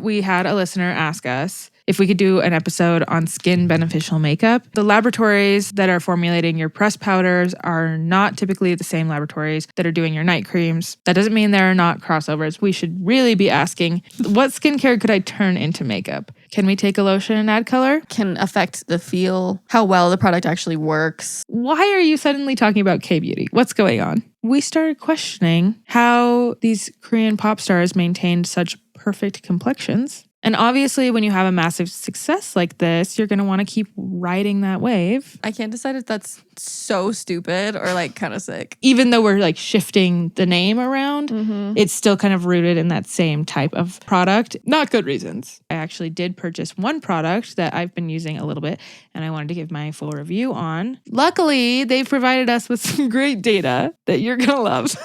We had a listener ask us if we could do an episode on skin beneficial makeup. The laboratories that are formulating your pressed powders are not typically the same laboratories that are doing your night creams. That doesn't mean there are not crossovers. We should really be asking, what skincare could I turn into makeup? Can we take a lotion and add color? Can affect the feel, how well the product actually works. Why are you suddenly talking about K-beauty? What's going on? We started questioning how these Korean pop stars maintained such perfect complexions. And obviously, when you have a massive success like this, you're going to want to keep riding that wave. I can't decide if that's so stupid or like kind of sick. Even though we're like shifting the name around, it's still kind of rooted in that same type of product. Not good reasons. I actually did purchase one product that I've been using a little bit and I wanted to give my full review on. Luckily, they've provided us with some great data that you're going to love.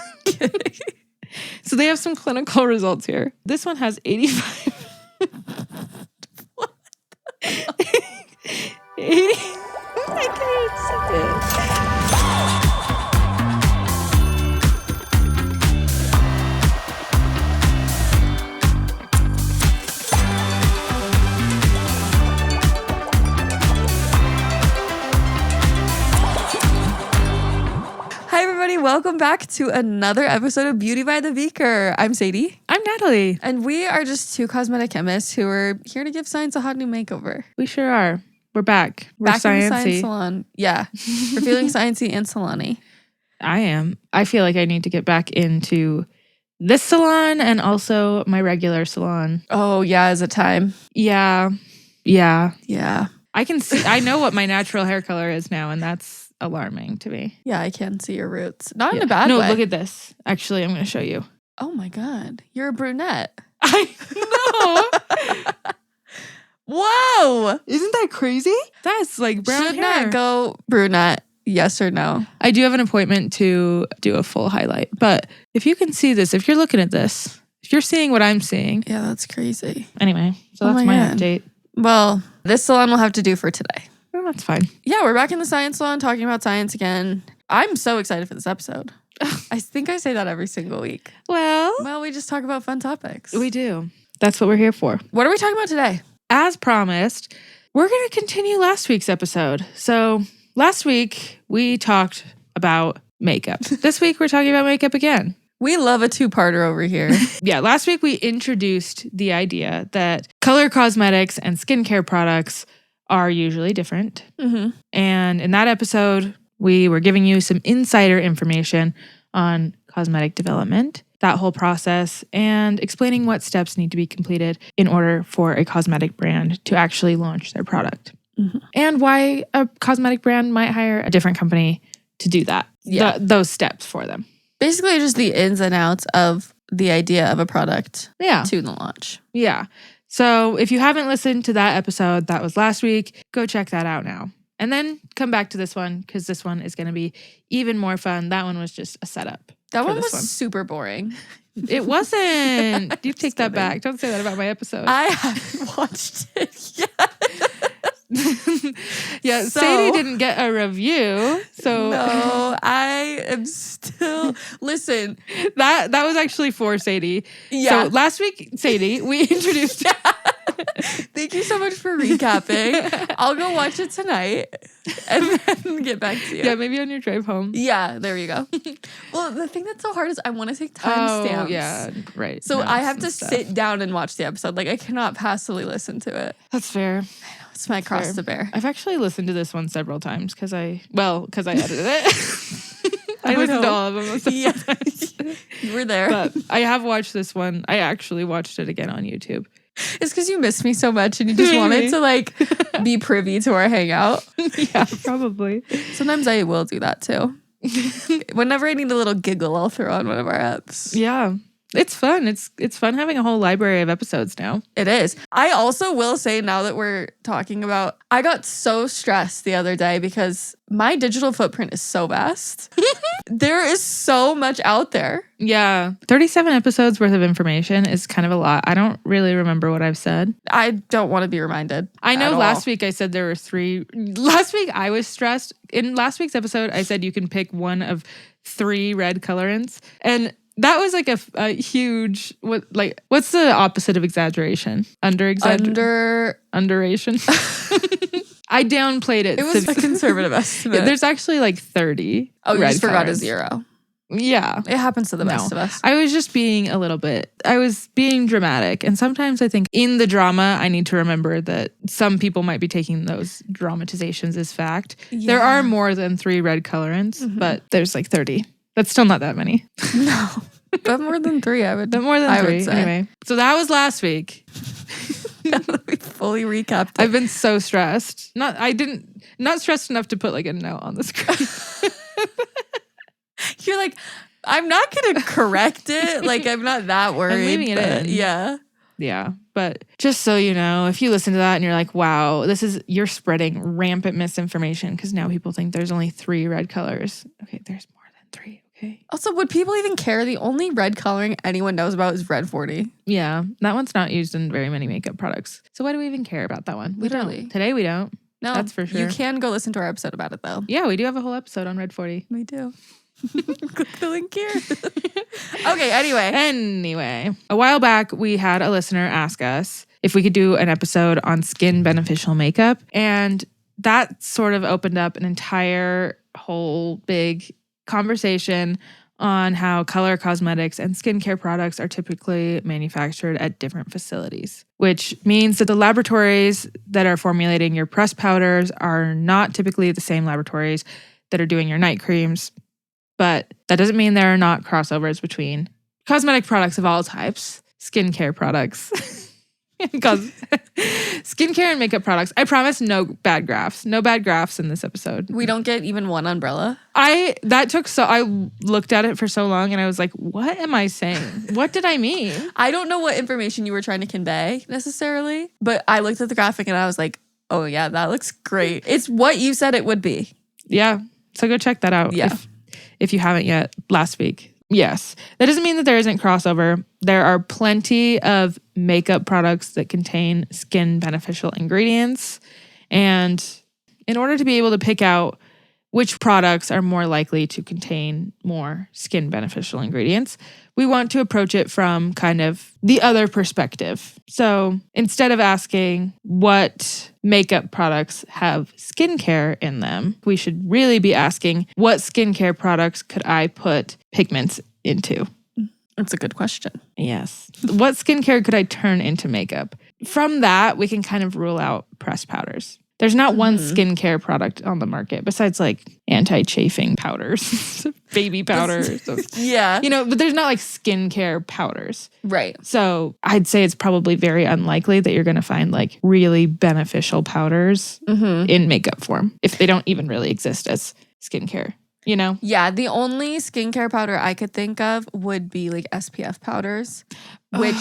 So they have some clinical results here. This one has 85... What? 80. I can't see it. Hi everybody, welcome back to another episode of Beauty by the Beaker. I'm Sadie. I'm Natalie. And we are just two cosmetic chemists who are here to give science a hot new makeover. We sure are. We're back. We're back in the sciencey. science salon. Yeah. We're feeling sciencey and salon-y. I am. I feel like I need to get back into this salon and also my regular salon. Oh yeah, is it time? Yeah. I can see, I know what my natural hair color is now, and that's alarming to me. Yeah, I can see your roots. Not in a bad way. No, look at this. Actually, I'm going to show you. Oh my God. You're a brunette. I know. Whoa. Isn't that crazy? That's like brown Should hair. not go brunette. Yes or no? I do have an appointment to do a full highlight. But if you can see this, if you're looking at this, if you're seeing what I'm seeing. Yeah, that's crazy. Anyway, so Oh that's my my God. update. Well, this salon will have to do for today. Oh, that's fine. Yeah, we're back in the science salon talking about science again. I'm so excited for this episode. I think I say that every single week. Well, We just talk about fun topics. we do. That's what we're here for. What are we talking about today? As promised, we're going to continue last week's episode. So last week, we talked about makeup. This week, we're talking about makeup again. We love a two-parter over here. Yeah, last week, we introduced the idea that color cosmetics and skincare products are usually different. And in that episode, we were giving you some insider information on cosmetic development, that whole process, and explaining what steps need to be completed in order for a cosmetic brand to actually launch their product. And why a cosmetic brand might hire a different company to do that. Yeah. Those steps for them. Basically, just the ins and outs of the idea of a product to the launch. Yeah. So if you haven't listened to that episode, that was last week, go check that out now. And then come back to this one because this one is going to be even more fun. That one was just a setup. That one was super boring. It wasn't. You take that kidding. back. Don't say that about my episode. I haven't watched it yet. Yeah, So- Sadie didn't get a review. So No, I am still... Listen. that was actually for Sadie. Yeah. So last week, Sadie, we introduced... Thank you so much for recapping. I'll go watch it tonight and then get back to you. Yeah, maybe on your drive home. Yeah, there you go. Well, the thing that's so hard is I want to take timestamps. Oh, yeah, right. So I have to Notes and sit stuff. down and watch the episode. Like, I cannot passively listen to it. That's fair. It's my cross Fair. to bear. I've actually listened to this one several times because I edited it. I I listened to know. all of them. several Yeah. times. You were there. But I have watched this one. I actually watched it again on YouTube. It's because you missed me so much and you just wanted Maybe. to, like, be privy to our hangout. Yeah, probably. Sometimes I will do that, too. Whenever I need a little giggle, I'll throw on one of our apps. Yeah. It's fun. It's fun having a whole library of episodes now. It is. I also will say, now that we're talking about, I got so stressed the other day because my digital footprint is so vast. There is so much out there. Yeah. 37 episodes worth of information is kind of a lot. I don't really remember what I've said. I don't want to be reminded. I know at last all. week I said there were 3. Last week I was stressed. In last week's episode, I said you can pick one of 3 red colorants. And That was like a huge, what's the opposite of exaggeration? Underation? I downplayed it. It was a conservative estimate. Yeah, there's actually like 30. Oh, you just forgot a colors. 0. Yeah. It happens to the best of us. I was just being dramatic. And sometimes I think in the drama, I need to remember that some people might be taking those dramatizations as fact. Yeah. There are more than 3 red colorants, but there's like 30. That's still not that many. No. But more than 3, I would say. Anyway, so that was last week. Now that we fully recapped it. I've been so stressed. Not stressed enough to put like a note on the screen. You're like, I'm not going to correct it. Like, I'm not that worried. I'm leaving it in. Yeah. Yeah. But just so you know, if you listen to that and you're like, wow, you're spreading rampant misinformation because now people think there's only 3 red colors. Okay, there's more than 3. Okay. Also, would people even care? The only red coloring anyone knows about is Red 40. Yeah. That one's not used in very many makeup products. So why do we even care about that one? Literally. We don't. Today we don't. No. That's for sure. You can go listen to our episode about it, though. Yeah, we do have a whole episode on Red 40. We do. Click the link here. Okay, anyway. A while back, we had a listener ask us if we could do an episode on skin beneficial makeup. And that sort of opened up an entire whole big conversation on how color cosmetics and skincare products are typically manufactured at different facilities, which means that the laboratories that are formulating your pressed powders are not typically the same laboratories that are doing your night creams. But that doesn't mean there are not crossovers between cosmetic products of all types, skincare products, skincare and makeup products. I promise no bad graphs. No bad graphs in this episode. We don't get even one umbrella. I looked at it for so long and I was like, what am I saying? What did I mean? I don't know what information you were trying to convey necessarily, but I looked at the graphic and I was like, oh yeah, that looks great. It's what you said it would be. Yeah. So go check that out. Yeah. If you haven't yet, last week. Yes. That doesn't mean that there isn't crossover. There are plenty of makeup products that contain skin beneficial ingredients. And in order to be able to pick out which products are more likely to contain more skin beneficial ingredients, we want to approach it from kind of the other perspective. So instead of asking what makeup products have skincare in them, we should really be asking what skincare products could I put pigments into? That's a good question. Yes. What skincare could I turn into makeup? From that, we can kind of rule out pressed powders. There's not one skincare product on the market besides like anti-chafing powders, baby powders. Yeah. But there's not like skincare powders. Right. So I'd say it's probably very unlikely that you're going to find like really beneficial powders in makeup form if they don't even really exist as skincare. Yeah, the only skincare powder I could think of would be like SPF powders, which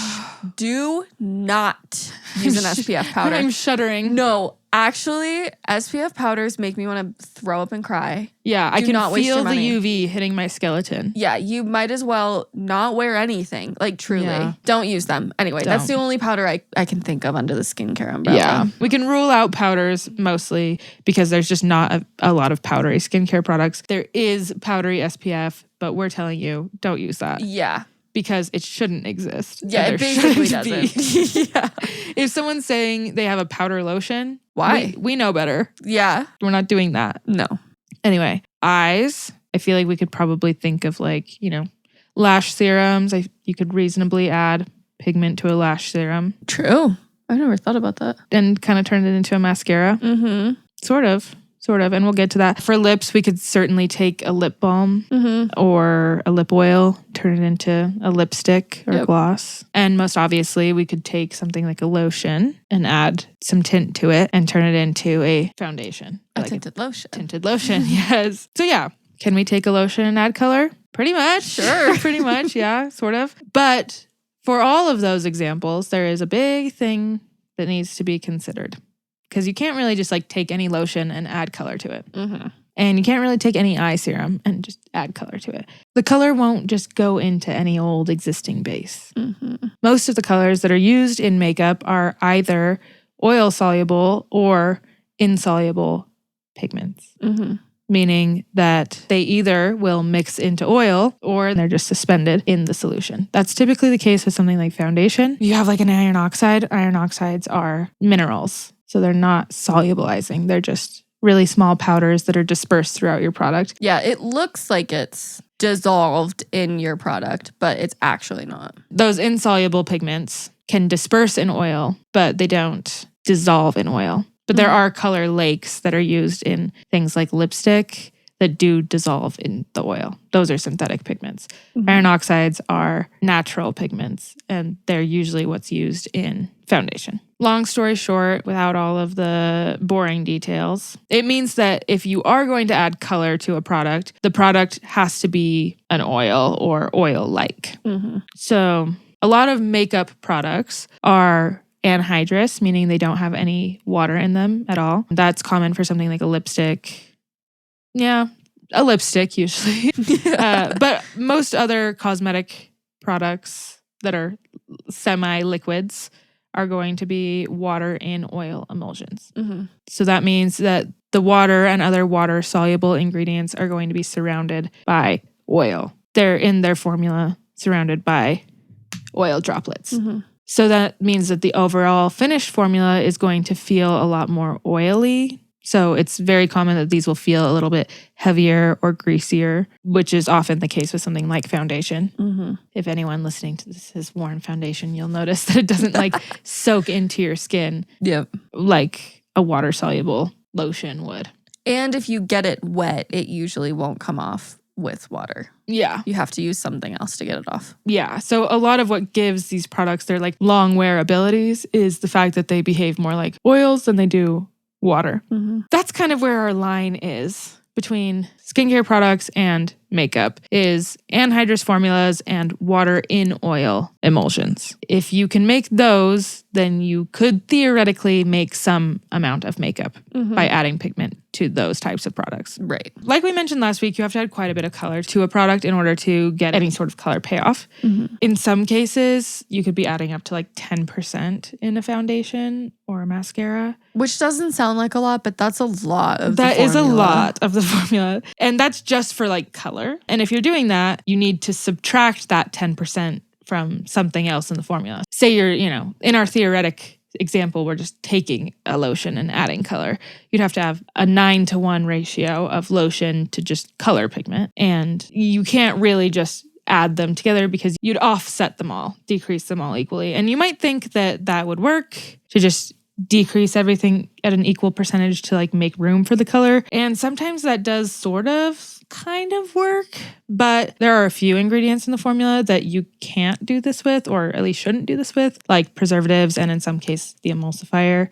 do not use an SPF powder. I'm shuddering. No, actually, SPF powders make me want to throw up and cry. Yeah, I can not waste feel your the money. UV hitting my skeleton. Yeah, you might as well not wear anything. Like, truly. Yeah. Don't use them. Anyway, that's the only powder I can think of under the skincare umbrella. Yeah, we can rule out powders mostly because there's just not a lot of powdery skincare products. There is powdery SPF, but we're telling you, don't use that. Yeah. Because it shouldn't exist. Yeah, it basically doesn't. Yeah. If someone's saying they have a powder lotion, why? We know better. Yeah. We're not doing that. No. Anyway, eyes. I feel like we could probably think of like, lash serums. You could reasonably add pigment to a lash serum. True. I've never thought about that. And kind of turn it into a mascara. Mm-hmm. Sort of. And we'll get to that. For lips, we could certainly take a lip balm or a lip oil, turn it into a lipstick or gloss. And most obviously, we could take something like a lotion and add some tint to it and turn it into a foundation. Tinted lotion. Tinted lotion, yes. So yeah, can we take a lotion and add color? Pretty much. Sure. Pretty much, yeah, sort of. But for all of those examples, there is a big thing that needs to be considered. Because you can't really just like take any lotion and add color to it. Mm-hmm. And you can't really take any eye serum and just add color to it. The color won't just go into any old existing base. Mm-hmm. Most of the colors that are used in makeup are either oil-soluble or insoluble pigments. Mm-hmm. meaning that they either will mix into oil or they're just suspended in the solution. That's typically the case with something like foundation. You have like an iron oxide. Iron oxides are minerals, so they're not solubilizing. They're just really small powders that are dispersed throughout your product. Yeah, it looks like it's dissolved in your product, but it's actually not. Those insoluble pigments can disperse in oil, but they don't dissolve in oil. But there are color lakes that are used in things like lipstick that do dissolve in the oil. Those are synthetic pigments. Iron oxides are natural pigments, and they're usually what's used in foundation. Long story short, without all of the boring details, it means that if you are going to add color to a product, the product has to be an oil or oil-like. So a lot of makeup products are anhydrous, meaning they don't have any water in them at all. That's common for something like a lipstick. Yeah, a lipstick usually. But most other cosmetic products that are semi-liquids are going to be water in oil emulsions. So that means that the water and other water-soluble ingredients are going to be surrounded by oil. They're in their formula surrounded by oil droplets. So that means that the overall finished formula is going to feel a lot more oily. So it's very common that these will feel a little bit heavier or greasier, which is often the case with something like foundation. If anyone listening to this has worn foundation, you'll notice that it doesn't like soak into your skin like a water-soluble lotion would. And if you get it wet, it usually won't come off with water. Yeah. You have to use something else to get it off. Yeah. So a lot of what gives these products their like long wearabilities is the fact that they behave more like oils than they do water. That's kind of where our line is between skincare products and makeup, is anhydrous formulas and water in oil emulsions. If you can make those, then you could theoretically make some amount of makeup by adding pigment to those types of products. Right. Like we mentioned last week, you have to add quite a bit of color to a product in order to get any sort of color payoff. In some cases, you could be adding up to like 10% in a foundation or a mascara. Which doesn't sound like a lot, but that's a lot of That is a lot of the formula. And that's just for like color. And if you're doing that, you need to subtract that 10% from something else in the formula. Say you're, in our theoretic example, we're just taking a lotion and adding color. You'd have to have a 9-to-1 ratio of lotion to just color pigment. And you can't really just add them together because you'd offset them all, decrease them all equally. And you might think that that would work to just decrease everything at an equal percentage to like make room for the color. And sometimes that does kind of work, but there are a few ingredients in the formula that you can't do this with, or at least shouldn't do this with, like preservatives and in some case the emulsifier.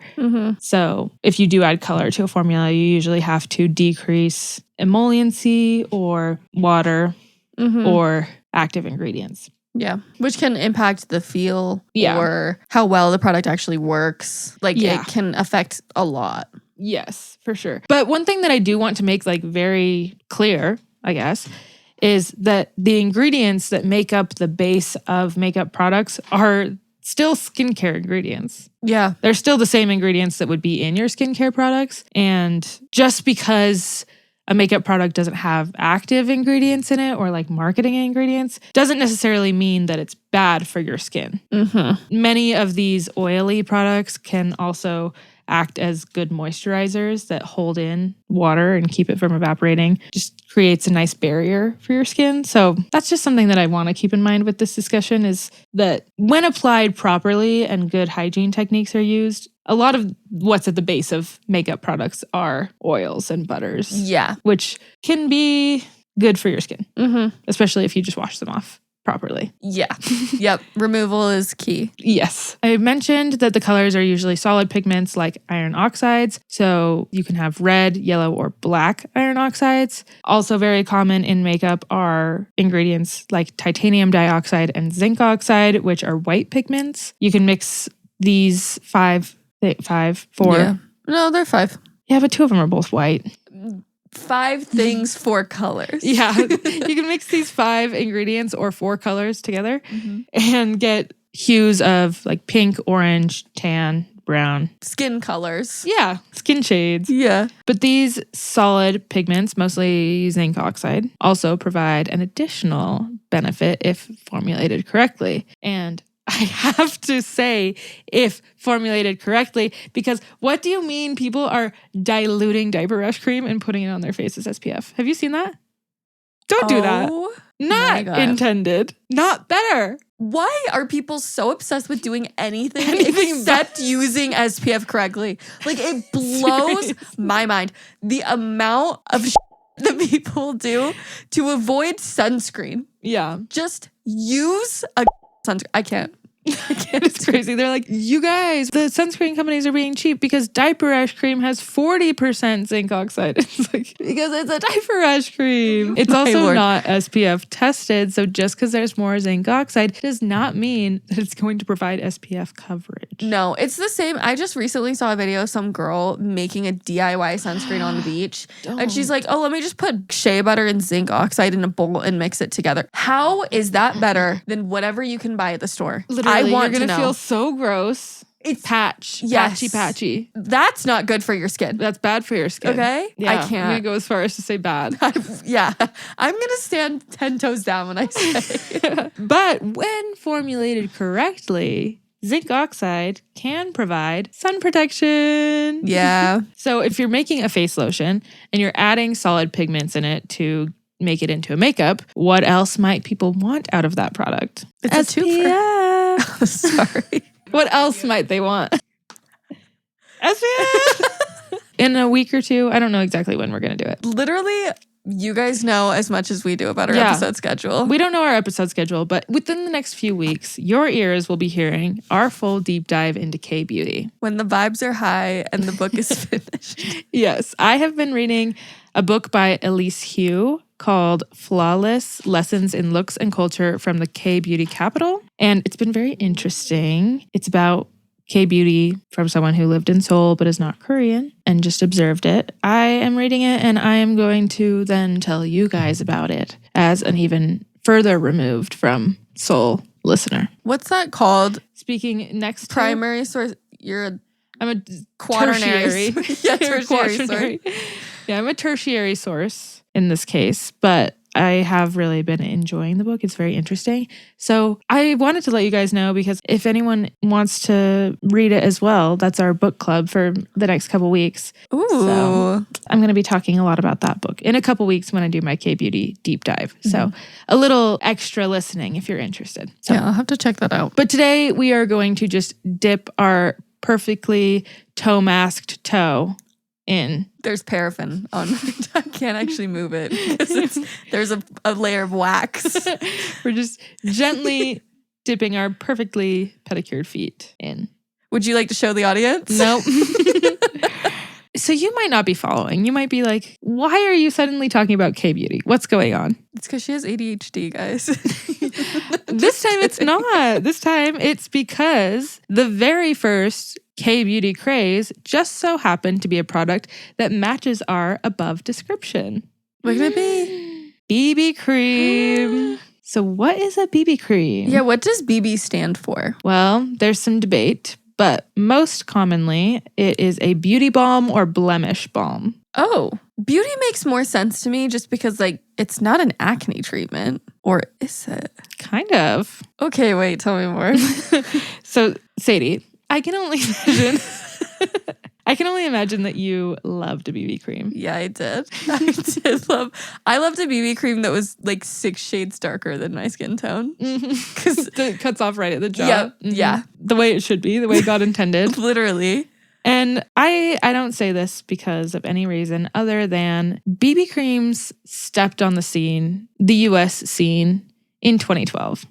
So if you do add color to a formula, you usually have to decrease emolliency or water or active ingredients. Yeah, which can impact the feel or how well the product actually works. It can affect a lot. Yes, for sure. But one thing that I do want to make like very clear, I guess, is that the ingredients that make up the base of makeup products are still skincare ingredients. Yeah. They're still the same ingredients that would be in your skincare products. And just because a makeup product doesn't have active ingredients in it or like marketing ingredients doesn't necessarily mean that it's bad for your skin. Many of these oily products can also act as good moisturizers that hold in water and keep it from evaporating. Just creates a nice barrier for your skin. So that's just something that I want to keep in mind with this discussion, is that when applied properly and good hygiene techniques are used, a lot of what's at the base of makeup products are oils and butters. Yeah. Which can be good for your skin, especially if you just wash them off properly. Yeah. Yep. Removal is key. Yes. I mentioned that the colors are usually solid pigments like iron oxides. So you can have red, yellow, or black iron oxides. Also very common in makeup are ingredients like titanium dioxide and zinc oxide, which are white pigments. You can mix these four. Yeah. No, they're 5. Yeah, but 2 of them are both white. 5 things, 4 colors. Yeah. You can mix these 5 ingredients or 4 colors together and get hues of like pink, orange, tan, brown. Skin colors. Yeah, skin shades. Yeah. But these solid pigments, mostly zinc oxide, also provide an additional benefit if formulated correctly. And I have to say, if formulated correctly, because what do you mean people are diluting diaper rash cream and putting it on their face as SPF? Have you seen that? Don't do that. Not intended. Not better. Why are people so obsessed with doing anything except using SPF correctly? Like, it blows my mind. The amount of that people do to avoid sunscreen. Yeah. Just use a sunscreen. I can't. It's crazy. They're like, you guys, the sunscreen companies are being cheap because diaper rash cream has 40% zinc oxide. It's like, because it's a diaper rash cream. It's also not SPF tested. So just because there's more zinc oxide does not mean that it's going to provide SPF coverage. No, it's the same. I just recently saw a video of some girl making a DIY sunscreen on the beach. And she's like, oh, let me just put shea butter and zinc oxide in a bowl and mix it together. How is that better than whatever you can buy at the store? Literally. You're going to feel so gross. It's patchy. That's not good for your skin. That's bad for your skin. Okay? Yeah, I can't. I'm going to go as far as to say bad. Yeah. I'm going to stand 10 toes down when I say. But when formulated correctly, zinc oxide can provide sun protection. Yeah. So if you're making a face lotion and you're adding solid pigments in it to make it into a makeup, what else might people want out of that product? It's a twofer. Sorry. What else might they want? SPF! In a week or two. I don't know exactly when we're going to do it. Literally, you guys know as much as we do about our episode schedule. We don't know our episode schedule, but within the next few weeks, your ears will be hearing our full deep dive into K-beauty. When the vibes are high and the book is finished. Yes. I have been reading a book by Elise Hu called Flawless Lessons in Looks and Culture from the K-Beauty Capital. And it's been very interesting. It's about K-beauty from someone who lived in Seoul but is not Korean and just observed it. I am reading it and I am going to then tell you guys about it as an even further removed from Seoul listener. What's that called? Speaking next to primary source. I'm a quaternary. Tertiary source. Yeah, I'm a tertiary source in this case, but I have really been enjoying the book. It's very interesting. So I wanted to let you guys know because if anyone wants to read it as well, that's our book club for the next couple weeks. Ooh. So I'm going to be talking a lot about that book in a couple weeks when I do my K-beauty deep dive. So a little extra listening if you're interested. So, yeah, I'll have to check that out. But today we are going to just dip our perfectly toe-masked toe in. There's paraffin on. I can't actually move it because there's a layer of wax. We're just gently dipping our perfectly pedicured feet in. Would you like to show the audience? Nope. So you might not be following. You might be like, why are you suddenly talking about K-beauty? What's going on? It's because she has ADHD, guys. This time it's not. This time it's because the very first K-beauty craze just so happened to be a product that matches our above description. What could it be? BB cream. So what is a BB cream? Yeah, what does BB stand for? Well, there's some debate, but most commonly it is a beauty balm or blemish balm. Oh, beauty makes more sense to me just because, like, it's not an acne treatment. Or is it? Kind of. Okay, wait, tell me more. So, Sadie, I can only imagine that you loved a BB cream. Yeah, I did. I loved a BB cream that was like 6 shades darker than my skin tone. Because it cuts off right at the jaw. Yeah, yeah. The way it should be, the way God intended. Literally. And I don't say this because of any reason other than BB creams stepped on the scene, the US scene, in 2012.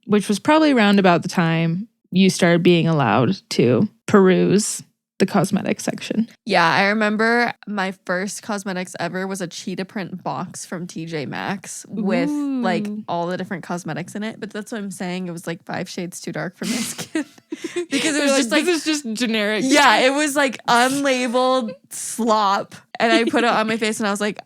Which was probably around about the time you started being allowed to peruse the cosmetic section. Yeah, I remember my first cosmetics ever was a cheetah print box from TJ Maxx with like all the different cosmetics in it. But that's what I'm saying. It was like 5 shades too dark for my skin. Because it was just like, this is just generic. Yeah, it was like unlabeled slop. And I put it on my face and I was like,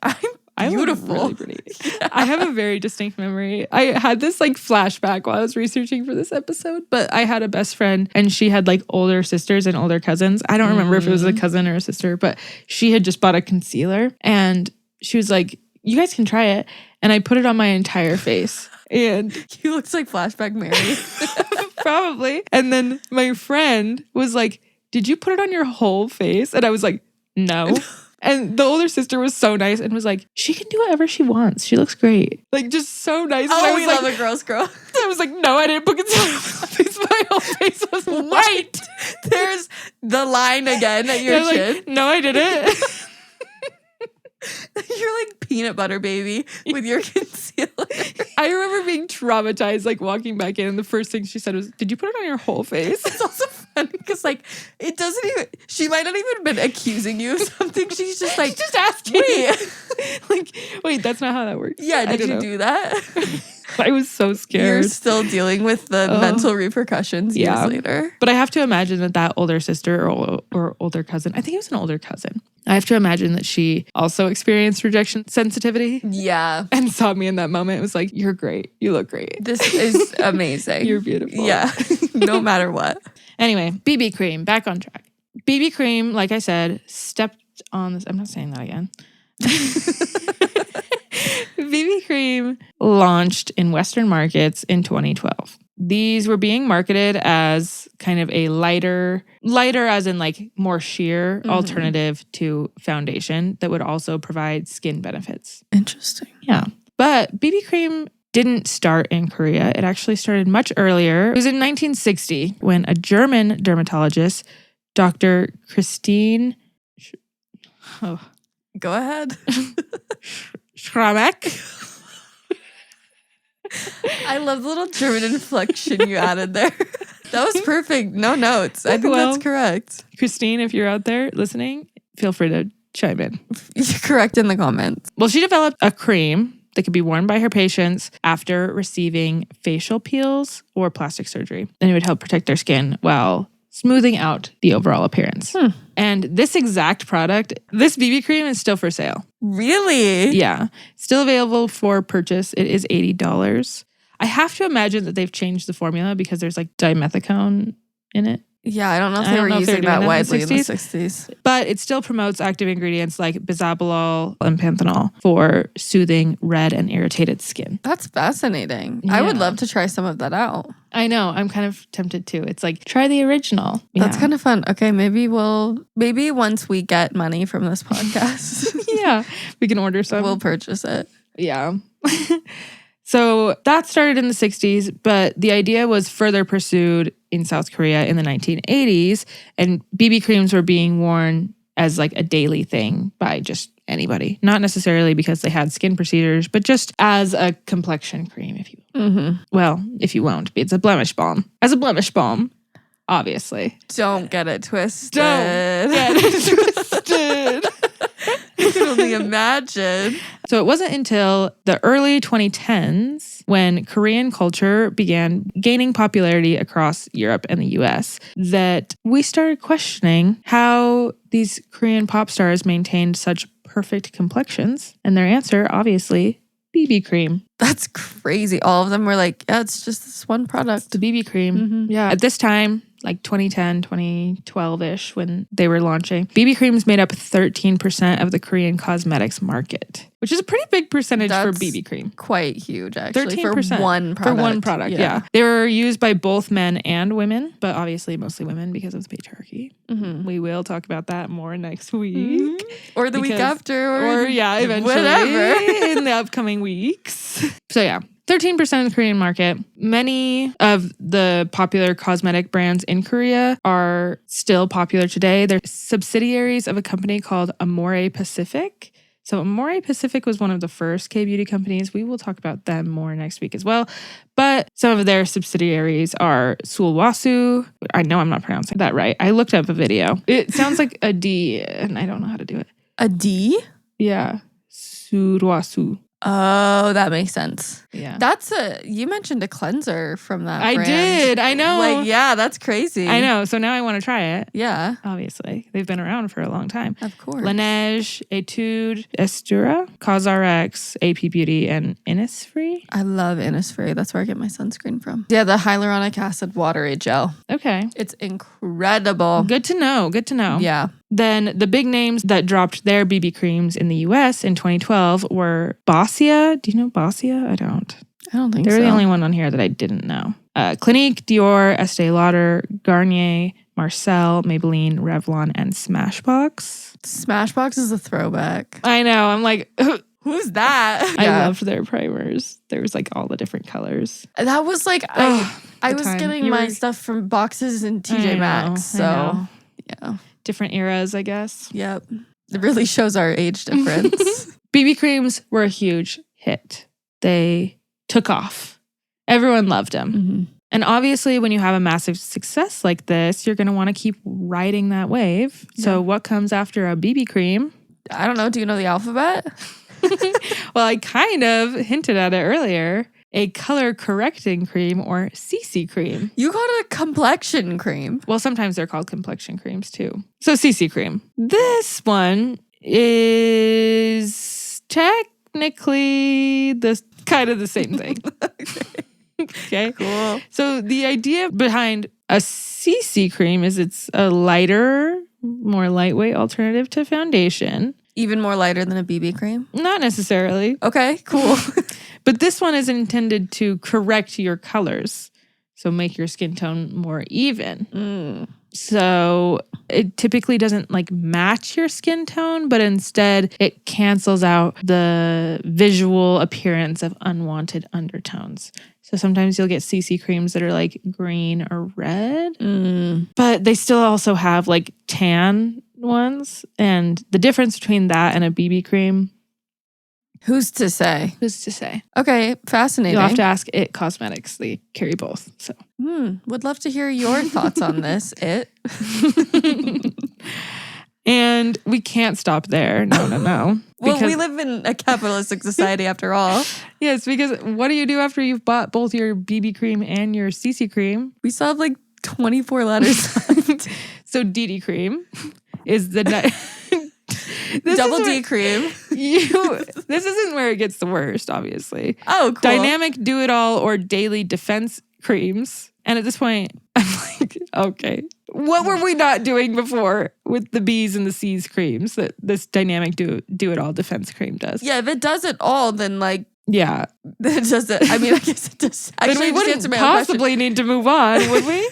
beautiful. Really pretty. Yeah. I have a very distinct memory. I had this like flashback while I was researching for this episode, but I had a best friend and she had like older sisters and older cousins. I don't remember if it was a cousin or a sister, but she had just bought a concealer and she was like, you guys can try it. And I put it on my entire face. And he looks like Flashback Mary. Probably. And then my friend was like, did you put it on your whole face? And I was like, no. And the older sister was so nice and was like, she can do whatever she wants. She looks great. Like, just so nice. Oh, we like, love a girl's girl. I was like, no, I didn't put concealer on my face. My whole face was white. There's the line again at your chin. Like, no, I didn't. You're like peanut butter baby with your concealer. I remember being traumatized, like walking back in, and the first thing she said was, did you put it on your whole face? It's also funny because like it doesn't even, she might not even been accusing you of something. She's just like, just asking. Wait, that's not how that works. Yeah, did you do that? I was so scared. You're still dealing with the mental repercussions years later. But I have to imagine that older sister or older cousin, I think it was an older cousin. I have to imagine that she also experienced rejection sensitivity. Yeah. And saw me in that moment. It was like, you're great. You look great. This is amazing. You're beautiful. Yeah. No matter what. Anyway, BB cream, back on track. BB cream, like I said, stepped on this. I'm not saying that again. BB cream launched in Western markets in 2012. These were being marketed as kind of a lighter as in like more sheer alternative to foundation that would also provide skin benefits. Interesting. Yeah. But BB cream didn't start in Korea. It actually started much earlier. It was in 1960 when a German dermatologist, Dr. Christine... Go ahead. Schramek. I love the little German inflection you added there. That was perfect. No notes. I think that's correct. Christine, if you're out there listening, feel free to chime in. You're correct in the comments. Well, she developed a cream that could be worn by her patients after receiving facial peels or plastic surgery. And it would help protect their skin while smoothing out the overall appearance. And this exact product, this BB cream is still for sale. Really? Yeah. Still available for purchase. It is $80. I have to imagine that they've changed the formula because there's like dimethicone in it. Yeah, I don't know if they were using that widely in the 60s. But it still promotes active ingredients like bisabolol and panthenol for soothing red and irritated skin. That's fascinating. Yeah. I would love to try some of that out. I know. I'm kind of tempted too. It's like, try the original. That's kind of fun. Okay, maybe once we get money from this podcast. Yeah, we can order some. We'll purchase it. Yeah. So that started in the 60s, but the idea was further pursued in South Korea in the 1980s, and BB creams were being worn as like a daily thing by just anybody. Not necessarily because they had skin procedures, but just as a complexion cream, if you will. Mm-hmm. Well, if you won't, it's a blemish balm. As a blemish balm, obviously. Don't get it twisted. Don't get it twisted. I can only imagine. So it wasn't until the early 2010s when Korean culture began gaining popularity across Europe and the US that we started questioning how these Korean pop stars maintained such perfect complexions. And their answer, obviously, BB cream. That's crazy. All of them were like, yeah, it's just this one product. The BB cream. Mm-hmm. Yeah. At this time, like 2010, 2012-ish, when they were launching, BB creams made up 13% of the Korean cosmetics market, which is a pretty big percentage for BB cream. Quite huge, actually. 13% for one product. For one product, yeah. They were used by both men and women, but obviously mostly women because of the patriarchy. Mm-hmm. We will talk about that more next week. Mm-hmm. Or the week after. Or eventually. Whatever. In the upcoming weeks. So yeah. 13% of the Korean market. Many of the popular cosmetic brands in Korea are still popular today. They're subsidiaries of a company called Amore Pacific. So Amore Pacific was one of the first K-beauty companies. We will talk about them more next week as well. But some of their subsidiaries are Sulwasu. I know I'm not pronouncing that right. I looked up a video. It sounds like a D, and I don't know how to do it. A D? Yeah. Sulwasu. Oh, that makes sense. Yeah. You mentioned a cleanser from that I brand. did. I know. Like, yeah, that's crazy. I know. So now I want to try it. Yeah. Obviously. They've been around for a long time. Of course. Laneige, Etude, Estura, CosRx, AP Beauty, and Innisfree. I love Innisfree. That's where I get my sunscreen from. Yeah, the hyaluronic acid watery gel. Okay. It's incredible. Good to know. Good to know. Yeah. Then the big names that dropped their BB creams in the US in 2012 were Boscia. Do you know Boscia? I don't think They're so. the only one on here that I didn't know. Clinique, Dior, Estee Lauder, Garnier, Marcel, Maybelline, Revlon, and Smashbox. Smashbox is a throwback. I know. I'm like, who's that? I loved their primers. There was like all the different colors. That was like, I was getting my stuff from boxes in TJ Maxx. So, yeah. Different eras, I guess. Yep. It really shows our age difference. BB creams were a huge hit. They took off. Everyone loved them. Mm-hmm. And obviously, when you have a massive success like this, you're going to want to keep riding that wave. Yeah. So what comes after a BB cream? I don't know. Do you know the alphabet? Well, I kind of hinted at it earlier. A color correcting cream or CC cream. You called it a complexion cream. Well, sometimes they're called complexion creams too. So CC cream. This one is technically kind of the same thing. Okay. Cool. So the idea behind a CC cream is it's a lighter, more lightweight alternative to foundation. Even more lighter than a BB cream? Not necessarily. Okay, cool. But this one is intended to correct your colors. So make your skin tone more even. So it typically doesn't like match your skin tone, but instead it cancels out the visual appearance of unwanted undertones. So sometimes you'll get CC creams that are like green or red, but they still also have like tan ones. And the difference between that and a BB cream, who's to say? Who's to say? Okay, fascinating. You'll have to ask It Cosmetics. They carry both. So, would love to hear your thoughts on this. It. And we can't stop there. No. Well, we live in a capitalistic society after all. Yes, because what do you do after you've bought both your BB cream and your CC cream? We still have like 24 letters left. So DD cream is the double D cream. This isn't where it gets the worst, obviously. Oh, cool. Dynamic do-it-all or daily defense creams. And at this point, I'm like, okay, what were we not doing before with the B's and the C's creams that this dynamic do-it-all defense cream does? Yeah, if it does it all, then like, yeah. It does it. I mean, I guess it does. Actually, then we wouldn't possibly need to move on, would we?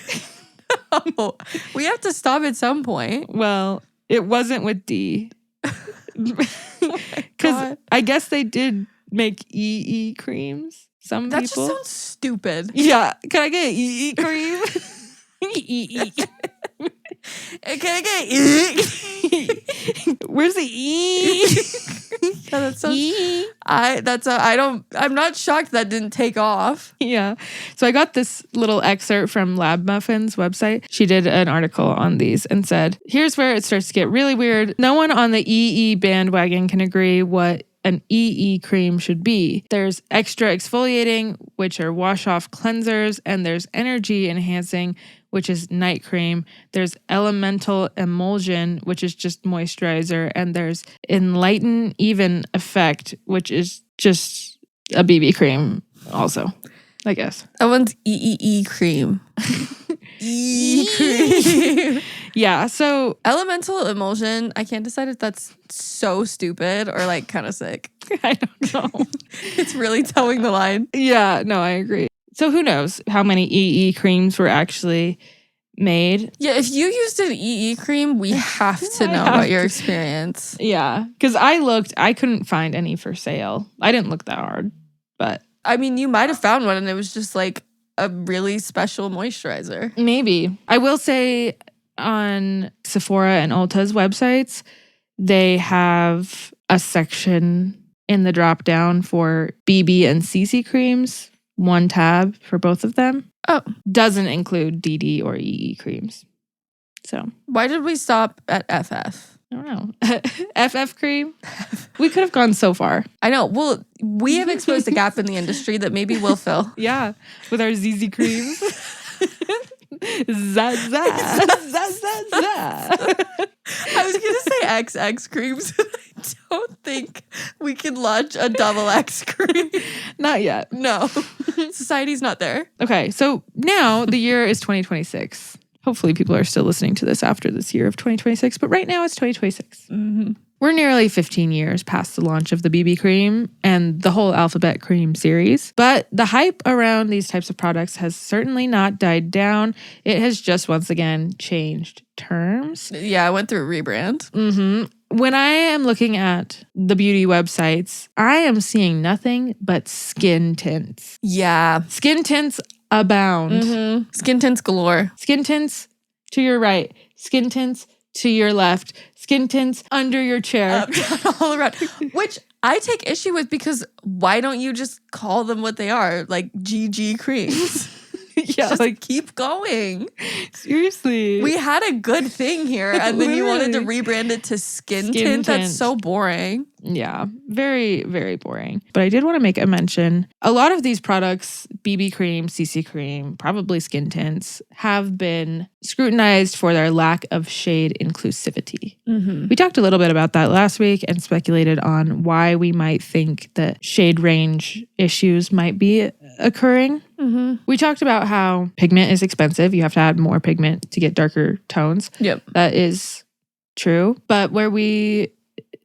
No, we have to stop at some point. Well, it wasn't with D. Because I guess they did make EE creams. Some that people. That just sounds stupid. Yeah. Can I get EE cream? EE. Can I get E? Where's the E? Yeah, that sounds, I'm not shocked that didn't take off. Yeah. So I got this little excerpt from Lab Muffin's website. She did an article on these and said, here's where it starts to get really weird. No one on the EE bandwagon can agree what an EE cream should be. There's extra exfoliating, which are wash-off cleansers, and there's energy enhancing, which is night cream. There's elemental emulsion, which is just moisturizer, and there's enlighten even effect, which is just a BB cream also, I guess. That one's EEE cream. E cream. Yeah, so elemental emulsion, I can't decide if that's so stupid or like kind of sick. I don't know. It's really towing the line. Yeah, no, I agree. So who knows how many EE creams were actually made? Yeah, if you used an EE cream, we have to know about your experience. Yeah, because I couldn't find any for sale. I didn't look that hard, but I mean, you might have found one and it was just like a really special moisturizer. Maybe. I will say on Sephora and Ulta's websites, they have a section in the drop down for BB and CC creams, one tab for both of them. Oh. Doesn't include DD or EE creams. So why did we stop at FF? I don't know. FF cream. We could have gone so far. I know. Well, we have exposed a gap in the industry that maybe we'll fill. Yeah. With our ZZ creams. Zaza. I was going to say XX creams. I don't think we can launch a double X cream. Not yet. No. Society's not there. Okay. So now the year is 2026. Hopefully people are still listening to this after this year of 2026. But right now it's 2026. Mm-hmm. We're nearly 15 years past the launch of the BB cream and the whole Alphabet Cream series. But the hype around these types of products has certainly not died down. It has just once again changed terms. Yeah, I went through a rebrand. Mm-hmm. When I am looking at the beauty websites, I am seeing nothing but skin tints. Yeah. Skin tints abound. Mm-hmm. Skin tints galore. Skin tints to your right. Skin tints to your left. Skin tints under your chair. Up, down, all around. Which I take issue with because why don't you just call them what they are? Like GG creams. Yeah, just like keep going. Seriously. We had a good thing here and then you wanted to rebrand it to skin tint. That's so boring. Yeah, very, very boring. But I did want to make a mention. A lot of these products, BB cream, CC cream, probably skin tints, have been scrutinized for their lack of shade inclusivity. Mm-hmm. We talked a little bit about that last week and speculated on why we might think that shade range issues might be occurring. Mm-hmm. We talked about how pigment is expensive. You have to add more pigment to get darker tones. Yep. That is true. But where we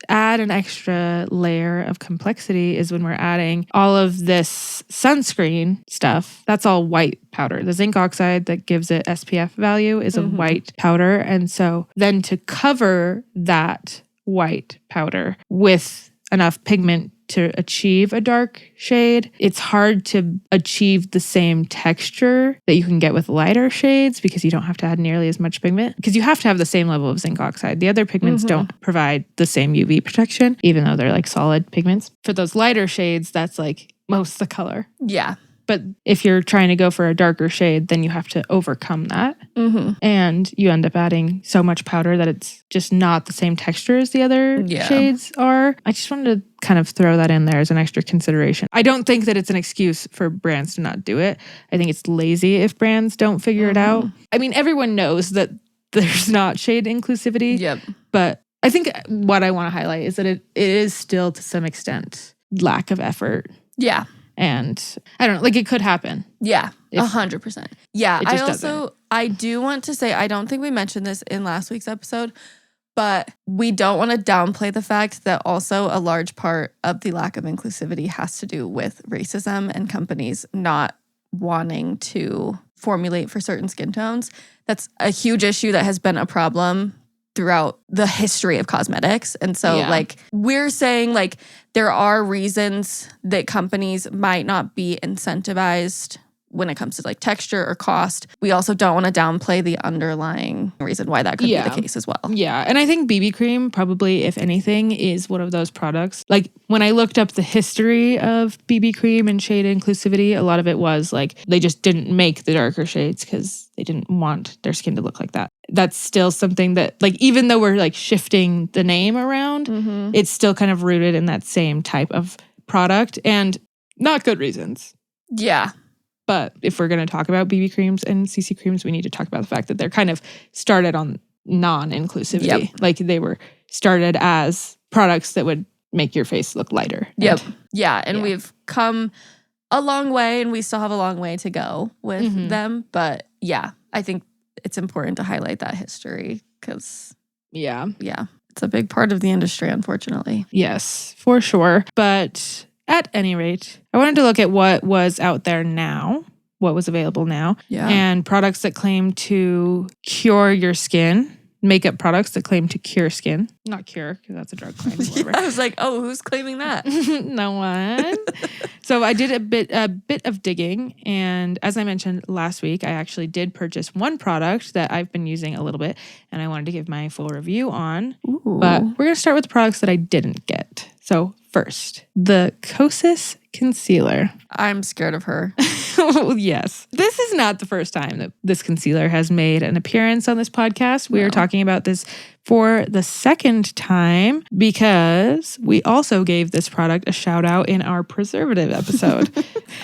add an extra layer of complexity is when we're adding all of this sunscreen stuff. That's all white powder. The zinc oxide that gives it SPF value is a white powder. And so then to cover that white powder with enough pigment to achieve a dark shade, it's hard to achieve the same texture that you can get with lighter shades because you don't have to add nearly as much pigment because you have to have the same level of zinc oxide. The other pigments don't provide the same UV protection, even though they're like solid pigments. For those lighter shades, that's like most of the color. Yeah. But if you're trying to go for a darker shade, then you have to overcome that. Mm-hmm. And you end up adding so much powder that it's just not the same texture as the other shades are. I just wanted to kind of throw that in there as an extra consideration. I don't think that it's an excuse for brands to not do it. I think it's lazy if brands don't figure it out. I mean, everyone knows that there's not shade inclusivity. Yep. But I think what I want to highlight is that it is still to some extent lack of effort. Yeah. And I don't know, like it could happen. Yeah, 100%. Yeah, doesn't. I do want to say, I don't think we mentioned this in last week's episode, but we don't want to downplay the fact that also a large part of the lack of inclusivity has to do with racism and companies not wanting to formulate for certain skin tones. That's a huge issue that has been a problem throughout the history of cosmetics. And so like we're saying like there are reasons that companies might not be incentivized when it comes to like texture or cost. We also don't want to downplay the underlying reason why that could be the case as well. Yeah. And I think BB cream probably, if anything, is one of those products. Like when I looked up the history of BB cream and shade inclusivity, a lot of it was like they just didn't make the darker shades because they didn't want their skin to look like that. That's still something that like, even though we're like shifting the name around, it's still kind of rooted in that same type of product and not good reasons. Yeah. But if we're going to talk about BB creams and CC creams, we need to talk about the fact that they're kind of started on non-inclusivity. Yep. Like they were started as products that would make your face look lighter. Yep. Yeah. And we've come a long way and we still have a long way to go with them. But yeah, I think it's important to highlight that history because it's a big part of the industry, unfortunately. Yes, for sure. But at any rate, I wanted to look at what was out there now, what was available now, and products that claim to cure your skin, makeup products that claim to cure skin. Not cure, because that's a drug claim. I was like, oh, who's claiming that? No one. So I did a bit of digging, and as I mentioned last week, I actually did purchase one product that I've been using a little bit, and I wanted to give my full review on. Ooh. But we're going to start with the products that I didn't get. So first, the Kosas concealer. I'm scared of her. Yes. This is not the first time that this concealer has made an appearance on this podcast. We are talking about this for the second time because we also gave this product a shout out in our preservative episode.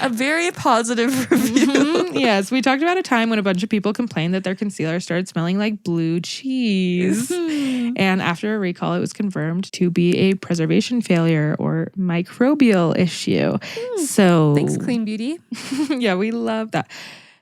A very positive review. Yes, we talked about a time when a bunch of people complained that their concealer started smelling like blue cheese. And after a recall, it was confirmed to be a preservation failure or microbial issue. So thanks, Clean Beauty. Yeah, we love that.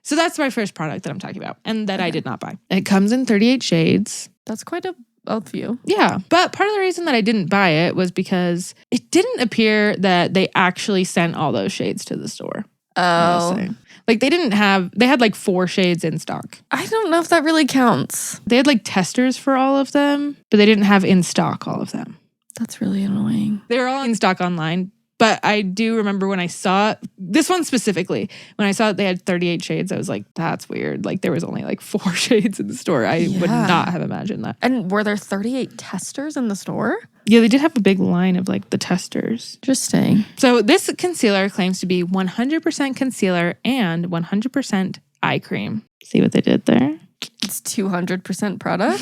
So that's my first product that I'm talking about and that I did not buy. It comes in 38 shades. That's quite a few. Yeah. But part of the reason that I didn't buy it was because it didn't appear that they actually sent all those shades to the store. Oh. Like they had like 4 shades in stock. I don't know if that really counts. They had like testers for all of them, but they didn't have in stock all of them. That's really annoying. They were all in stock online. But I do remember when I saw it, this one specifically, when I saw that they had 38 shades, I was like, that's weird. Like there was only like 4 shades in the store. I would not have imagined that. And were there 38 testers in the store? Yeah, they did have a big line of like the testers. Interesting. So this concealer claims to be 100% concealer and 100% eye cream. See what they did there? It's 200% product?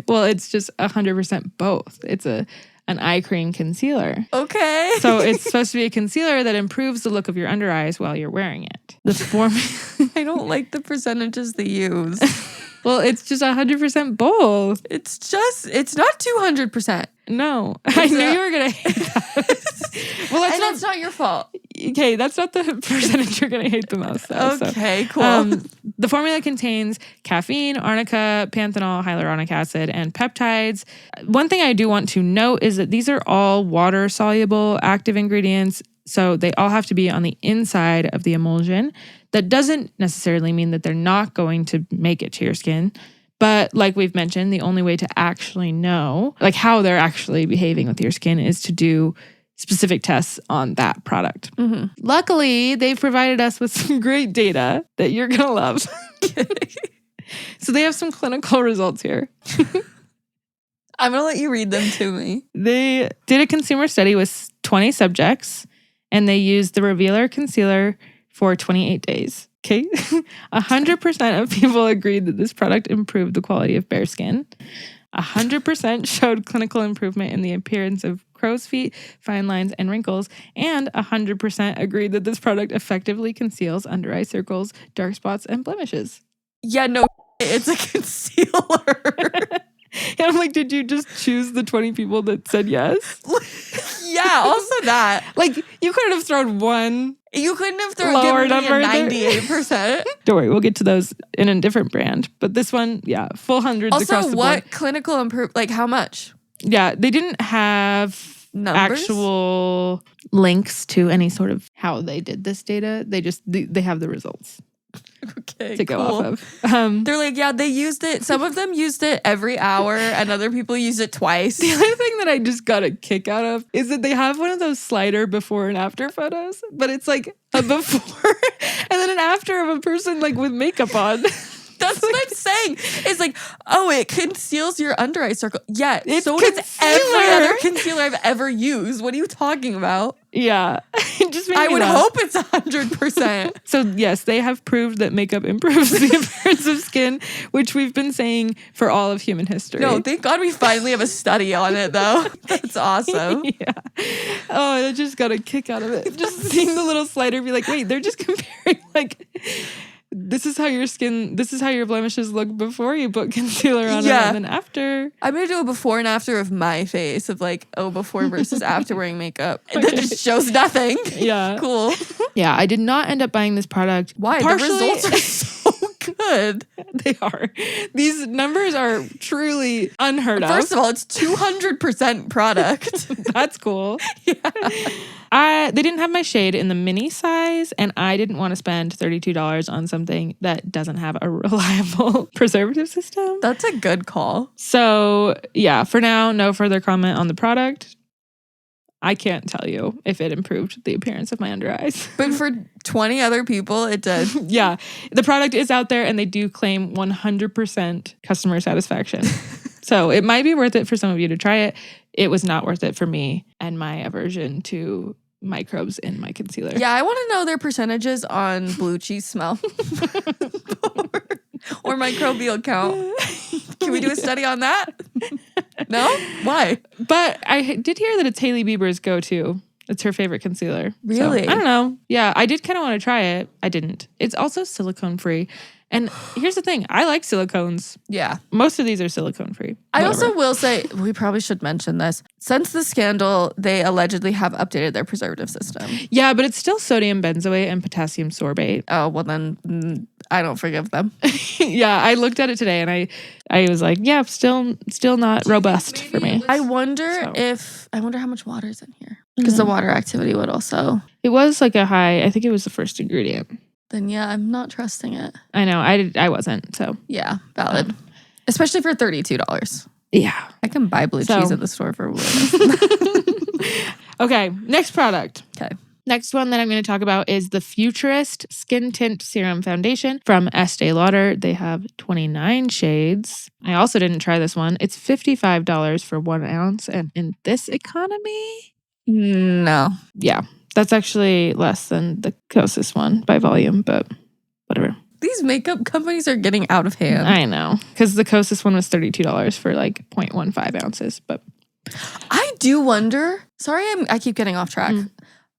Well, it's just 100% both. It's an eye cream concealer. Okay. So it's supposed to be a concealer that improves the look of your under eyes while you're wearing it. I don't like the percentages they use. Well, it's just 100% both. It's not 200%. No. I knew you were going to hate that. Well, that's not your fault. Okay, that's not the percentage you're going to hate the most, though. Okay, cool. The formula contains caffeine, arnica, panthenol, hyaluronic acid, and peptides. One thing I do want to note is that these are all water-soluble active ingredients, so they all have to be on the inside of the emulsion. That doesn't necessarily mean that they're not going to make it to your skin. But like we've mentioned, the only way to actually know like how they're actually behaving with your skin is to do specific tests on that product. Luckily, they've provided us with some great data that you're going to love. So they have some clinical results here. I'm going to let you read them to me. They did a consumer study with 20 subjects, and they used the Revealer concealer for 28 days. Okay. 100% of people agreed that this product improved the quality of bare skin. 100% showed clinical improvement in the appearance of crow's feet, fine lines, and wrinkles. And 100% agreed that this product effectively conceals under eye circles, dark spots, and blemishes. Yeah, no, it's a concealer. And I'm like, did you just choose the 20 people that said yes? Yeah, also that. Like, you couldn't have thrown one. You couldn't have thrown lower given me number a 98%. Don't worry, we'll get to those in a different brand. But this one, yeah, full hundreds also, across the board. what clinical improvement? Like, how much? Yeah, they didn't have Numbers? Actual links to any sort of how they did this data. They have the results. Okay, to go cool. off of. They're like, yeah, they used it. Some of them used it every hour, and other people use it twice. The other thing that I just got a kick out of is that they have one of those slider before and after photos, but it's like a before and then an after of a person like with makeup on. That's what I'm saying. It's like, oh, it conceals your under eye circle. Yeah, it's so concealer. does every other concealer I've ever used. What are you talking about? Yeah. Just I would hope it's 100%. So yes, they have proved that makeup improves the appearance of skin, which we've been saying for all of human history. No, thank God we finally have a study on it, though. That's awesome. Yeah. Oh, I just got a kick out of it. Just seeing the little slider be like, wait, they're just comparing like... This is how your blemishes look before you put concealer on them and then after. I'm going to do a before and after of my face of like, oh, before versus after wearing makeup. And that just shows nothing. Yeah. Cool. Yeah, I did not end up buying this product. Why? Partially, the results are so good. They are. These numbers are truly unheard of. First of all, it's 200% product. That's cool. Yeah. They didn't have my shade in the mini size, and I didn't want to spend $32 on something that doesn't have a reliable preservative system. That's a good call. So, yeah, for now, no further comment on the product. I can't tell you if it improved the appearance of my under eyes. But for 20 other people, it did. Yeah. The product is out there, and they do claim 100% customer satisfaction. So it might be worth it for some of you to try it. It was not worth it for me and my aversion to microbes in my concealer. Yeah, I want to know their percentages on blue cheese smell. or microbial count. Can we do a study on that? No? Why? But I did hear that it's Hailey Bieber's go-to. It's her favorite concealer. Really? So, I don't know. Yeah, I did kind of want to try it. I didn't. It's also silicone-free. And here's the thing. I like silicones. Yeah. Most of these are silicone-free. I also will say, we probably should mention this. Since the scandal, they allegedly have updated their preservative system. Yeah, but it's still sodium benzoate and potassium sorbate. Oh, well then I don't forgive them. Yeah, I looked at it today and I was like, yeah, still not robust for me. I wonder how much water is in here. Because the water activity would also. It was like a high, I think it was the first ingredient. Then yeah, I'm not trusting it. I know, I wasn't, so. Yeah, valid. Especially for $32. Yeah. I can buy blue cheese at the store for less. Okay, next product. Okay. Next one that I'm going to talk about is the Futurist Skin Tint Serum Foundation from Estee Lauder. They have 29 shades. I also didn't try this one. It's $55 for 1 ounce. And in this economy? No. Yeah, that's actually less than the Kosas one by volume, but whatever. These makeup companies are getting out of hand. I know, because the Kosas one was $32 for like 0.15 ounces. But I do wonder, sorry I keep getting off track.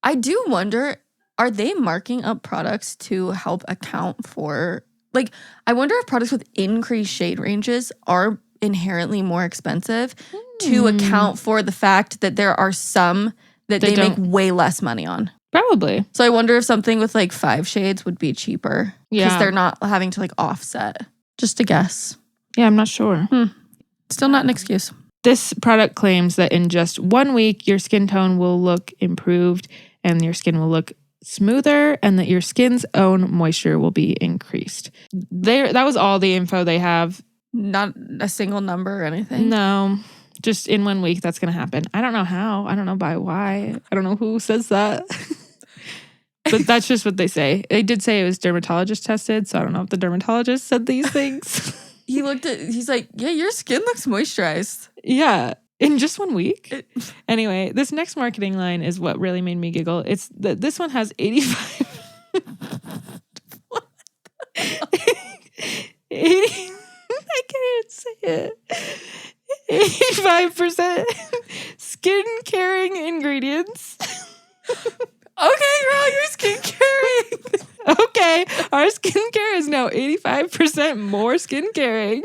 I do wonder, are they marking up products to help account for, like, I wonder if products with increased shade ranges are inherently more expensive to account for the fact that there are some that they make way less money on. Probably. So I wonder if something with like 5 shades would be cheaper. Yeah. Because they're not having to like offset. Just a guess. Yeah, I'm not sure. Still not an excuse. This product claims that in just 1 week, your skin tone will look improved and your skin will look smoother and that your skin's own moisture will be increased. That was all the info they have. Not a single number or anything? No. Just in 1 week, that's going to happen. I don't know how. I don't know by why. I don't know who says that. But that's just what they say. They did say it was dermatologist tested, so I don't know if the dermatologist said these things. He's like, yeah, your skin looks moisturized. Yeah. In just 1 week? Anyway, this next marketing line is what really made me giggle. It's that this one has 85... What? 80... I can't say it. 85% skin caring ingredients. Okay, girl, you're skin caring. Okay, our skincare is now 85% more skin caring.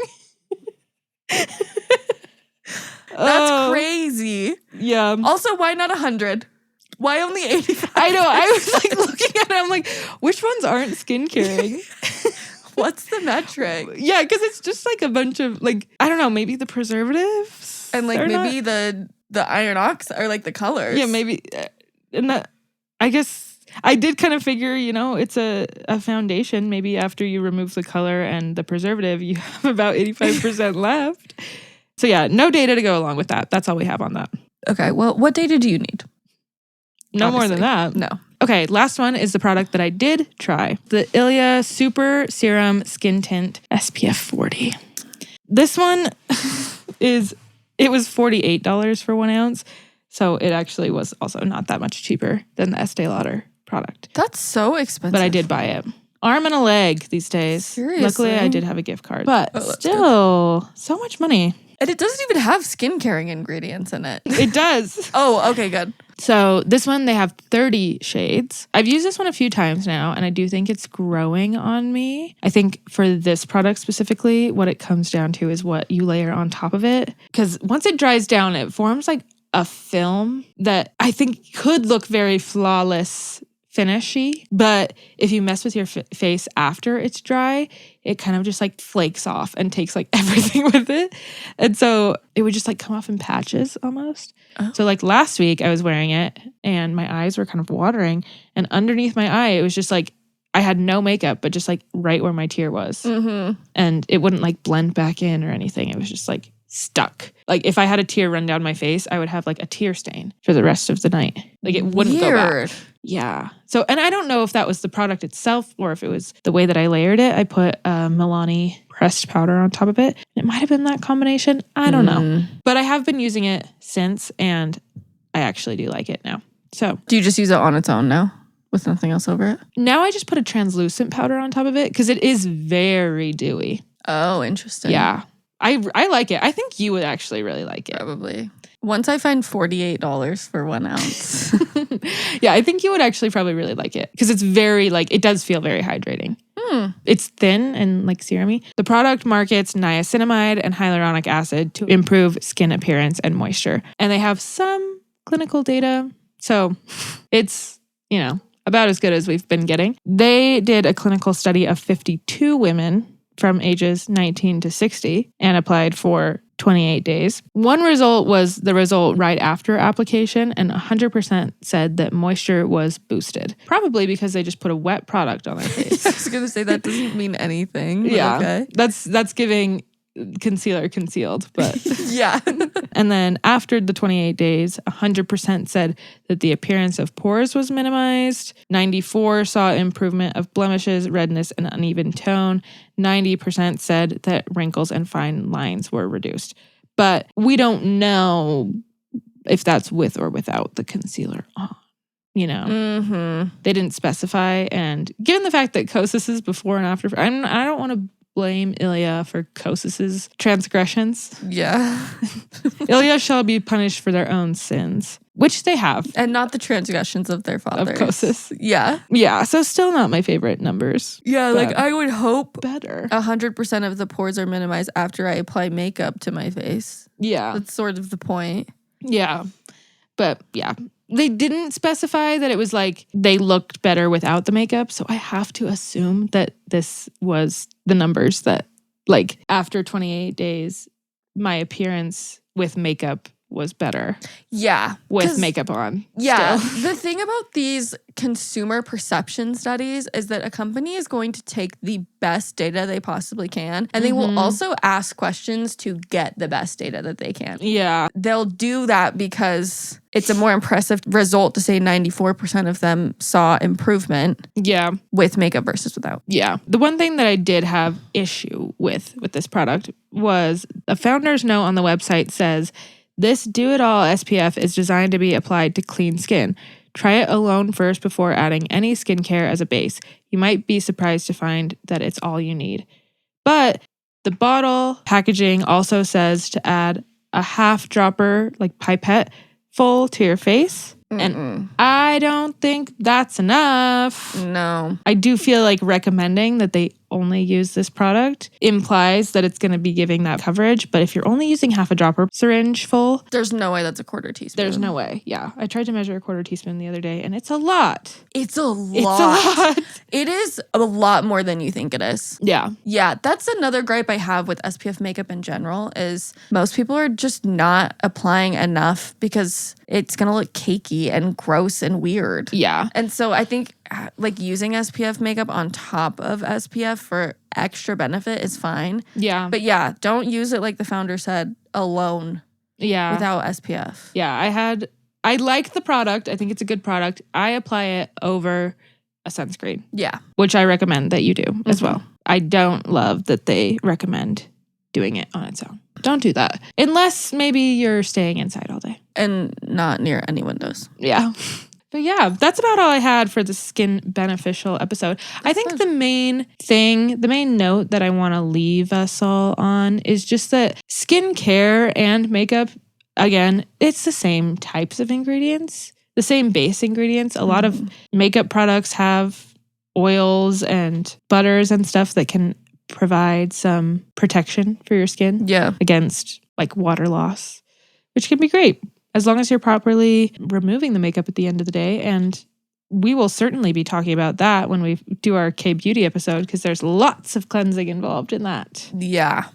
That's crazy. Yeah. Also, why not 100? Why only 85? I know. I was like looking at it. I'm like, which ones aren't skin caring? What's the metric? Yeah, because it's just like a bunch of like, I don't know, maybe the preservatives and like maybe the iron oxide or like the colors. Yeah, maybe. And that, I guess I did kind of figure, it's a foundation. Maybe after you remove the color and the preservative, you have about 85% left. So yeah, no data to go along with that. That's all we have on that. Okay, well, what data do you need? No Obviously. more than that. No. Okay, last one is the product that I did try. The Ilia Super Serum Skin Tint SPF 40. This one was $48 for 1 ounce. So it actually was also not that much cheaper than the Estee Lauder product. That's so expensive. But I did buy it. Arm and a leg these days. Seriously? Luckily, I did have a gift card. But still, so much money. And it doesn't even have skin caring ingredients in it. It does. Oh, okay, good. So this one, they have 30 shades. I've used this one a few times now, and I do think it's growing on me. I think for this product specifically, what it comes down to is what you layer on top of it. Because once it dries down, it forms like a film that I think could look very flawless finishy, but if you mess with your face after it's dry, it kind of just like flakes off and takes like everything with it. And so it would just like come off in patches almost. Oh. So like last week I was wearing it and my eyes were kind of watering, and underneath my eye it was just like I had no makeup, but just like right where my tear was. Mm-hmm. And it wouldn't like blend back in or anything. It was just like stuck. Like if I had a tear run down my face, I would have like a tear stain for the rest of the night. Like it wouldn't go back. Yeah. So, and I don't know if that was the product itself or if it was the way that I layered it. I put Milani pressed powder on top of it. It might have been that combination. I don't know. But I have been using it since, and I actually do like it now. So. Do you just use it on its own now with nothing else over it? Now I just put a translucent powder on top of it because it is very dewy. Oh, interesting. Yeah. I like it. I think you would actually really like it. Probably. Once I find $48 for 1 ounce. Yeah, I think you would actually probably really like it because it's very it does feel very hydrating. It's thin and serum-y. The product markets niacinamide and hyaluronic acid to improve skin appearance and moisture. And they have some clinical data. So it's, about as good as we've been getting. They did a clinical study of 52 women from ages 19 to 60 and applied for 28 days. One result was the result right after application, and 100% said that moisture was boosted. Probably because they just put a wet product on their face. I was going to say that doesn't mean anything. Yeah. Okay. That's giving concealer concealed, but yeah. And then after the 28 days, 100% said that the appearance of pores was minimized. 94 saw improvement of blemishes, redness, and uneven tone. 90% said that wrinkles and fine lines were reduced. But we don't know if that's with or without the concealer on. They didn't specify. And given the fact that Kosas is before and after, I don't want to blame Ilya for Kosas's transgressions. Yeah. Ilya shall be punished for their own sins, which they have. And not the transgressions of their fathers. Of Kosas. Yeah. Yeah, so still not my favorite numbers. Yeah, I would hope better. 100% of the pores are minimized after I apply makeup to my face. Yeah. That's sort of the point. Yeah. But yeah. They didn't specify that it was they looked better without the makeup. So I have to assume that this was the numbers that after 28 days, my appearance with makeup was better. Yeah. With makeup on. Yeah. Still. The thing about these consumer perception studies is that a company is going to take the best data they possibly can, and they will also ask questions to get the best data that they can. Yeah. They'll do that because it's a more impressive result to say 94% of them saw improvement. Yeah. With makeup versus without. Yeah. The one thing that I did have issue with this product was a founder's note on the website says, "This do-it-all SPF is designed to be applied to clean skin. Try it alone first before adding any skincare as a base. You might be surprised to find that it's all you need." But the bottle packaging also says to add a half dropper, pipette full to your face. And I don't think that's enough. No. I do feel recommending that they only use this product implies that it's going to be giving that coverage. But if you're only using half a dropper syringe full, there's no way that's a quarter teaspoon. There's no way. Yeah. I tried to measure a quarter teaspoon the other day and it's a lot. It's a lot. It is a lot more than you think it is. Yeah. Yeah. That's another gripe I have with SPF makeup in general is most people are just not applying enough because it's going to look cakey and gross and weird. Yeah. And so I think using SPF makeup on top of SPF for extra benefit is fine. Yeah. But yeah, don't use it like the founder said, alone. Yeah. Without SPF. Yeah. I like the product. I think it's a good product. I apply it over a sunscreen. Yeah. Which I recommend that you do as well. I don't love that they recommend doing it on its own. Don't do that. Unless maybe you're staying inside all day. And not near any windows. Yeah. But yeah, that's about all I had for the skin beneficial episode. I think the main note that I want to leave us all on is just that skincare and makeup, again, it's the same types of ingredients, the same base ingredients. A lot of makeup products have oils and butters and stuff that can provide some protection for your skin against water loss, which can be great. As long as you're properly removing the makeup at the end of the day. And we will certainly be talking about that when we do our K-Beauty episode because there's lots of cleansing involved in that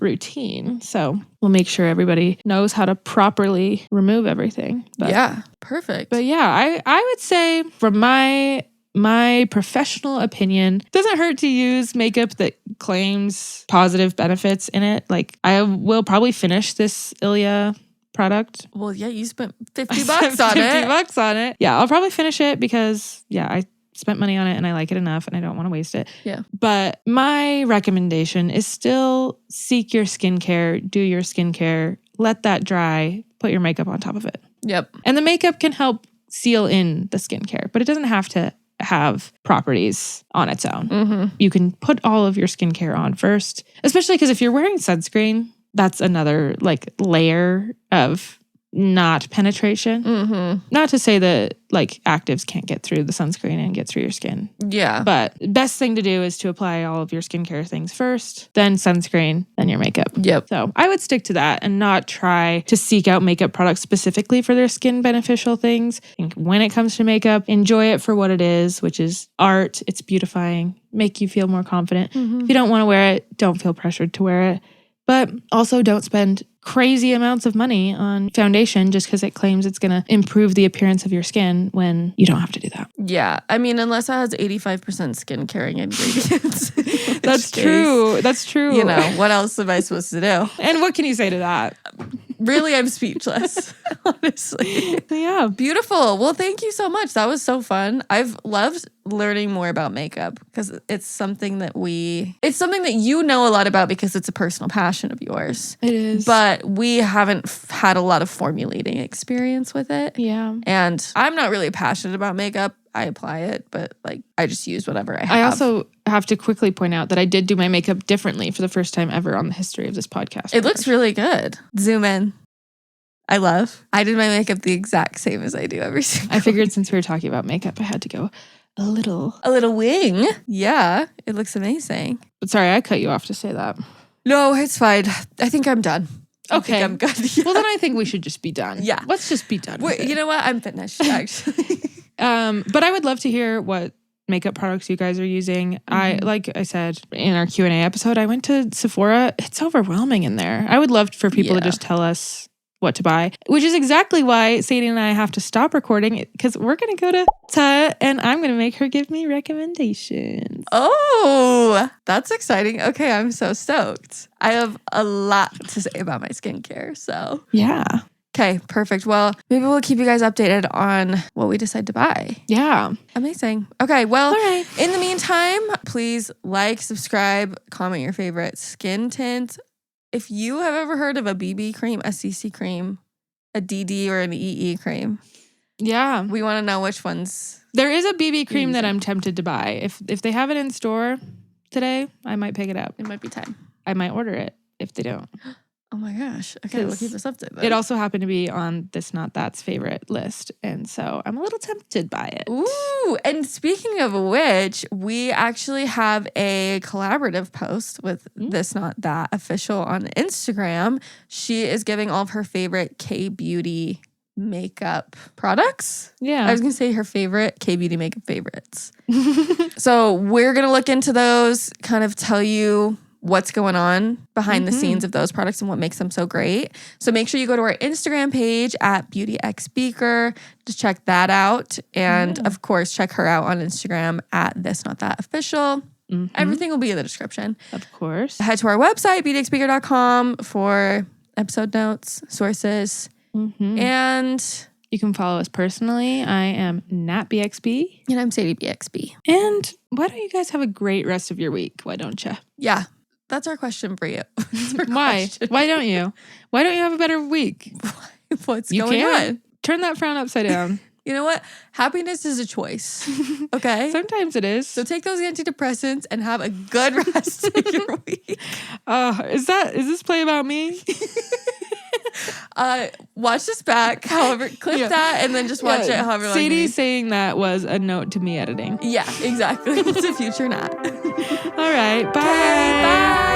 routine. So we'll make sure everybody knows how to properly remove everything. But, perfect. But yeah, I would say from my professional opinion, it doesn't hurt to use makeup that claims positive benefits in it. I will probably finish this Ilya product. Well, yeah, you spent $50 on it. $50 on it. Yeah, I'll probably finish it because, I spent money on it and I like it enough and I don't want to waste it. Yeah. But my recommendation is still seek your skincare, do your skincare, let that dry, put your makeup on top of it. Yep. And the makeup can help seal in the skincare, but it doesn't have to have properties on its own. You can put all of your skincare on first, especially because if you're wearing sunscreen, that's another like layer of not penetration. Not to say that like actives can't get through the sunscreen and get through your skin. Yeah. But best thing to do is to apply all of your skincare things first, then sunscreen, then your makeup. Yep. So I would stick to that and not try to seek out makeup products specifically for their skin beneficial things. I think when it comes to makeup, enjoy it for what it is, which is art. It's beautifying, make you feel more confident. If you don't want to wear it, don't feel pressured to wear it. But also don't spend crazy amounts of money on foundation just because it claims it's going to improve the appearance of your skin when you don't have to do that. Yeah. I mean, unless it has 85% skin caring ingredients. That's true. That's true. You know, what else am I supposed to do? And what can you say to that? Really, I'm speechless, honestly. Yeah. Beautiful. Well, thank you so much. That was so fun. I've loved learning more about makeup because it's something that you know a lot about because it's a personal passion of yours. It is. But we haven't had a lot of formulating experience with it. Yeah. And I'm not really passionate about makeup. I apply it, but like I just use whatever I have. I also have to quickly point out that I did do my makeup differently for the first time ever on the history of this podcast. It looks really good. Zoom in. I did my makeup the exact same as I do every single I figured since we were talking about makeup, I had to go a little wing. Yeah, it looks amazing. But sorry, I cut you off to say that. No, it's fine. I think I'm done. Okay. I'm good. Yeah. Well, then I think we should just be done. Yeah. Let's just be done. Wait, you know what? I'm finished, actually. But I would love to hear what makeup products you guys are using. Like I said in our Q&A episode, I went to Sephora. It's overwhelming in there. I would love for people to just tell us what to buy, which is exactly why Sadie and I have to stop recording because we're going to go to Ulta and I'm going to make her give me recommendations. Oh, that's exciting. Okay, I'm so stoked. I have a lot to say about my skincare, so. Yeah. Okay, perfect. Well, maybe we'll keep you guys updated on what we decide to buy. Yeah. Amazing. Okay, well, all right. In the meantime, please like, subscribe, comment your favorite skin tint. If you have ever heard of a BB cream, a CC cream, a DD, or an EE cream. Yeah. We want to know which ones. There is a BB cream that I'm tempted to buy. If they have it in store today, I might pick it up. It might be time. I might order it if they don't. Oh my gosh. Okay, we'll keep us updated. It also happened to be on This Not That's favorite list. And so I'm a little tempted by it. Ooh, and speaking of which, we actually have a collaborative post with This Not That official on Instagram. She is giving all of her favorite K-beauty makeup products. Yeah. I was going to say her favorite K-beauty makeup favorites. So we're going to look into those, kind of tell you what's going on behind the scenes of those products and what makes them so great. So make sure you go to our Instagram page at BeautyXspeaker to check that out. And of course, check her out on Instagram at This Not That Official. Everything will be in the description. Of course. Head to our website, beautyxspeaker.com, for episode notes, sources, and you can follow us personally. I am NatBXB. And I'm Sadie BXB. And why don't you guys have a great rest of your week? Why don't you? Yeah. That's our question for you. Why? Why don't you? Why don't you have a better week? What's going on? Turn that frown upside down. You know what? Happiness is a choice. Okay? Sometimes it is. So take those antidepressants and have a good rest of your week. Is this play about me? Watch this back, however, clip that and then just watch it however long. Sadie saying that was a note to me editing. Yeah, exactly. It's a future Nat. All right. Bye. Okay, bye.